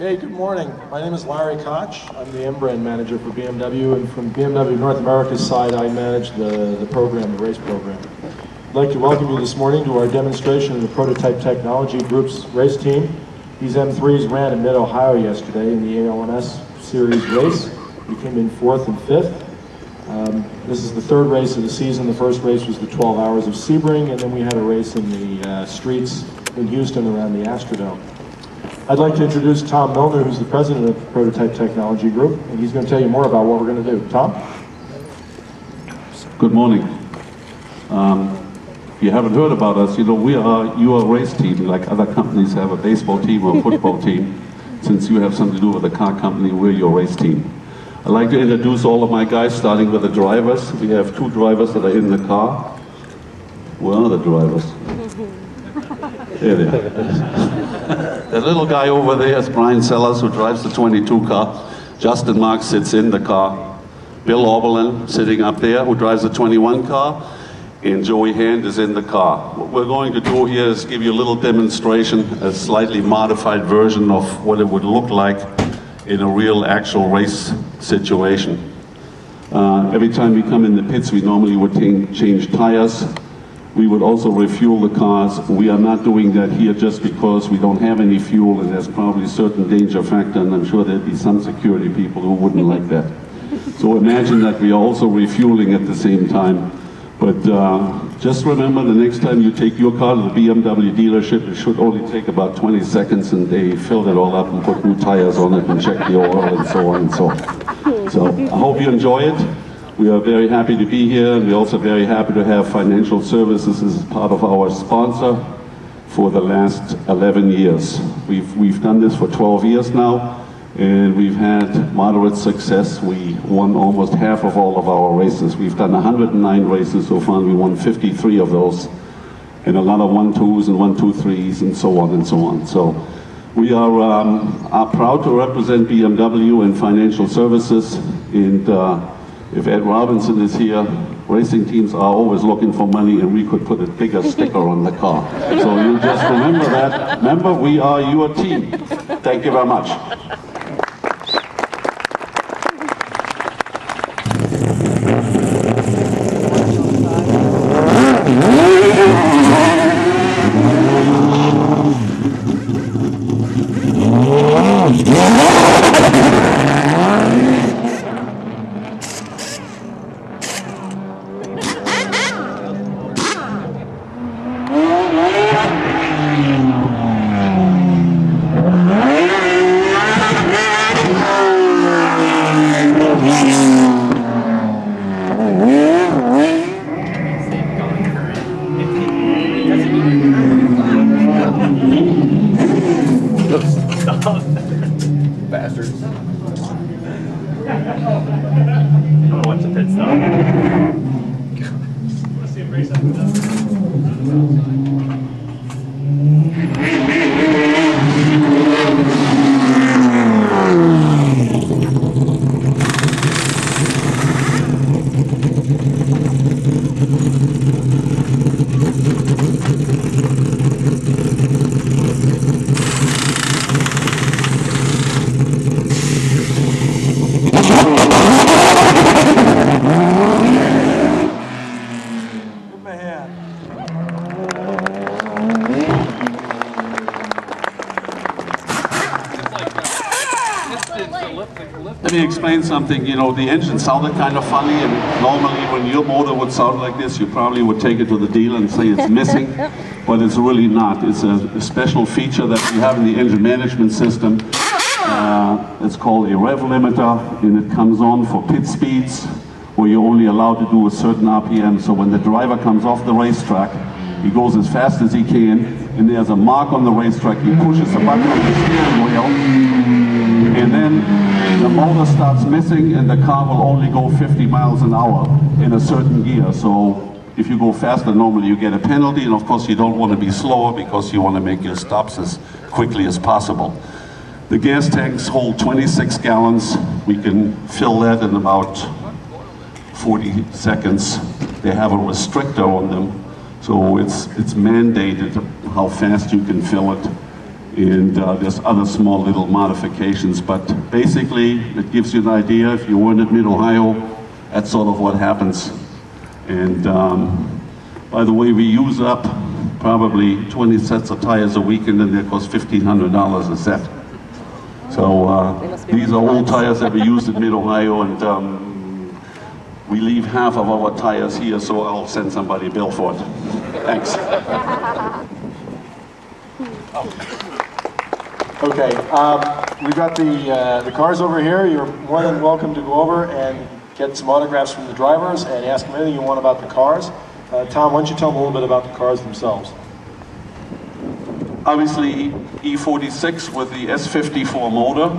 Hey, good morning. My name is Larry Koch. I'm the M-Brand manager for BMW, and from BMW North America's side, I manage the program, the race program. I'd like to welcome you this morning to our demonstration of the Prototype Technology Group's race team. These M3s ran in Mid-Ohio yesterday in the ALMS series race. We came in 4th and 5th. This is the 3rd race of the season. The first race was the 12 Hours of Sebring, and then we had a race in the streets in Houston around the Astrodome. I'd like to introduce Tom Milner, who's the president of the Prototype Technology Group, and he's going to tell you more about what we're going to do. Tom? Good morning. If you haven't heard about us, you know, we are your race team, like other companies have a baseball team or a football team. Since you have something to do with the car company, we're your race team. I'd like to introduce all of my guys, starting with the drivers. We have 2 drivers that are in the car. Where are the drivers? There they are. The little guy over there is Brian Sellers, who drives the 22 car. Justin Marks sits in the car. Bill Oberlin sitting up there, who drives the 21 car. And Joey Hand is in the car. What we're going to do here is give you a little demonstration, a slightly modified version of what it would look like in a real actual race situation. Every time we come in the pits, we normally would change tires. We would also refuel the cars. We are not doing that here just because we don't have any fuel, and there's probably a certain danger factor, and I'm sure there'd be some security people who wouldn't like that. So imagine that we are also refueling at the same time. But just remember, the next time you take your car to the BMW dealership, it should only take about 20 seconds, and they fill it all up and put new tires on it and check the oil and so on and so on. So I hope you enjoy it. We are very happy to be here, and we're also very happy to have Financial Services as part of our sponsor for the last 11 years. We've done this for 12 years now, and we've had moderate success. We won almost half of all of our races. We've done 109 races so far, and we won 53 of those, and a lot of 1-2s and 1-2-3s and so on and so on. So we are proud to represent BMW and Financial Services, and if Ed Robinson is here, racing teams are always looking for money, and we could put a bigger sticker on the car. So you just remember that. Remember, we are your team. Thank you very much. Bastards. I'm gonna watch the pit stop. Let's see him race up and down. Let me explain something. You know, the engine sounded kind of funny, and normally when your motor would sound like this, you probably would take it to the dealer and say it's missing, but it's really not. It's a special feature that we have in the engine management system. It's called a rev limiter, and it comes on for pit speeds, where you're only allowed to do a certain RPM. So when the driver comes off the racetrack, he goes as fast as he can, and there's a mark on the racetrack. He pushes a button on the steering wheel, and then the motor starts missing, and the car will only go 50 miles an hour in a certain gear. So if you go faster, normally you get a penalty, and of course you don't want to be slower because you want to make your stops as quickly as possible. The gas tanks hold 26 gallons. We can fill that in about 40 seconds. They have a restrictor on them, so it's mandated how fast you can fill it. And there's other small little modifications, but basically it gives you an idea. If you weren't at Mid-Ohio, that's sort of what happens. And by the way, we use up probably 20 sets of tires a week, and then they cost $1,500 a set. So these are old tires that we used at Mid-Ohio, and we leave half of our tires here, so I'll send somebody a bill for it. Thanks. Okay, we've got the cars over here. You're more than welcome to go over and get some autographs from the drivers and ask them anything you want about the cars. Tom, why don't you tell them a little bit about the cars themselves? Obviously, E46 with the S54 motor,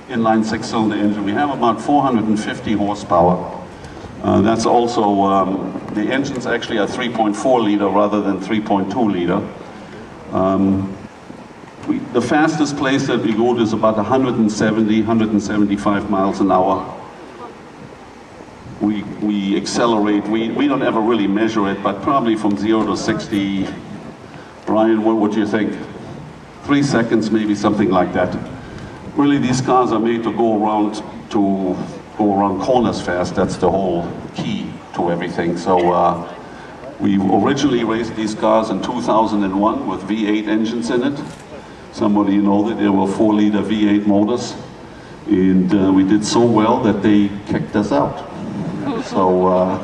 inline 6-cylinder engine. We have about 450 horsepower. That's also, the engines actually are 3.4 liter rather than 3.2 liter. The fastest place that we go to is about 170, 175 miles an hour. We accelerate, we don't ever really measure it, but probably from 0 to 60, Brian, what would you think? 3 seconds, maybe something like that. Really, these cars are made to go around corners fast. That's the whole key to everything. So we originally raced these cars in 2001 with V8 engines in it. Some of you know that there were 4-liter V8 motors, and we did so well that they kicked us out. So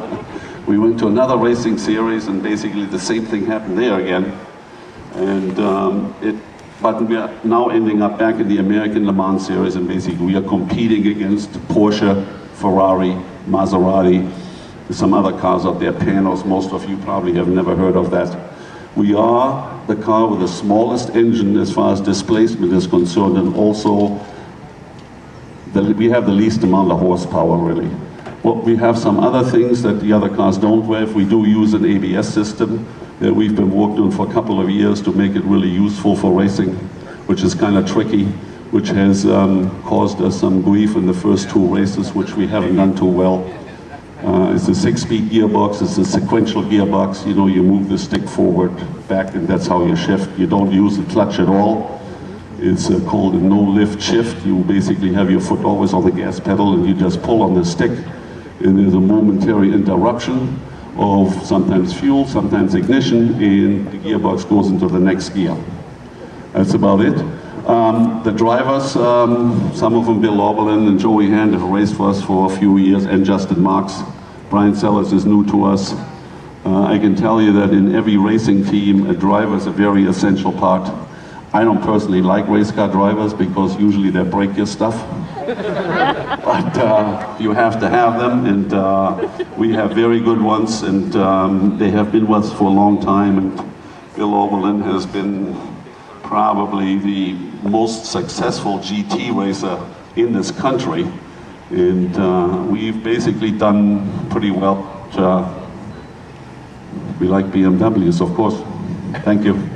we went to another racing series, and basically the same thing happened there again. And but we are now ending up back in the American Le Mans series, and basically we are competing against Porsche, Ferrari, Maserati, some other cars out there, Panos. Most of you probably have never heard of that. We are the car with the smallest engine as far as displacement is concerned, and also we have the least amount of horsepower, really. Well, we have some other things that the other cars don't have. We do use an ABS system that we've been working on for a couple of years to make it really useful for racing, which is kind of tricky, which has caused us some grief in the first 2 races, which we haven't done too well. It's a 6-speed gearbox, it's a sequential gearbox. You know, you move the stick forward, back, and that's how you shift. You don't use the clutch at all. It's called a no-lift shift. You basically have your foot always on the gas pedal, and you just pull on the stick, and there's a momentary interruption of sometimes fuel, sometimes ignition, and the gearbox goes into the next gear. That's about it. The drivers, some of them, Bill Oberlin and Joey Hand, have raced for us for a few years, and Justin Marks. Brian Sellers is new to us. I can tell you that in every racing team, a driver is a very essential part. I don't personally like race car drivers because usually they break your stuff. But you have to have them, and we have very good ones, and they have been with us for a long time. And Bill Oberlin has been probably the most successful GT racer in this country, and we've basically done pretty well. We like BMWs, of course. Thank you.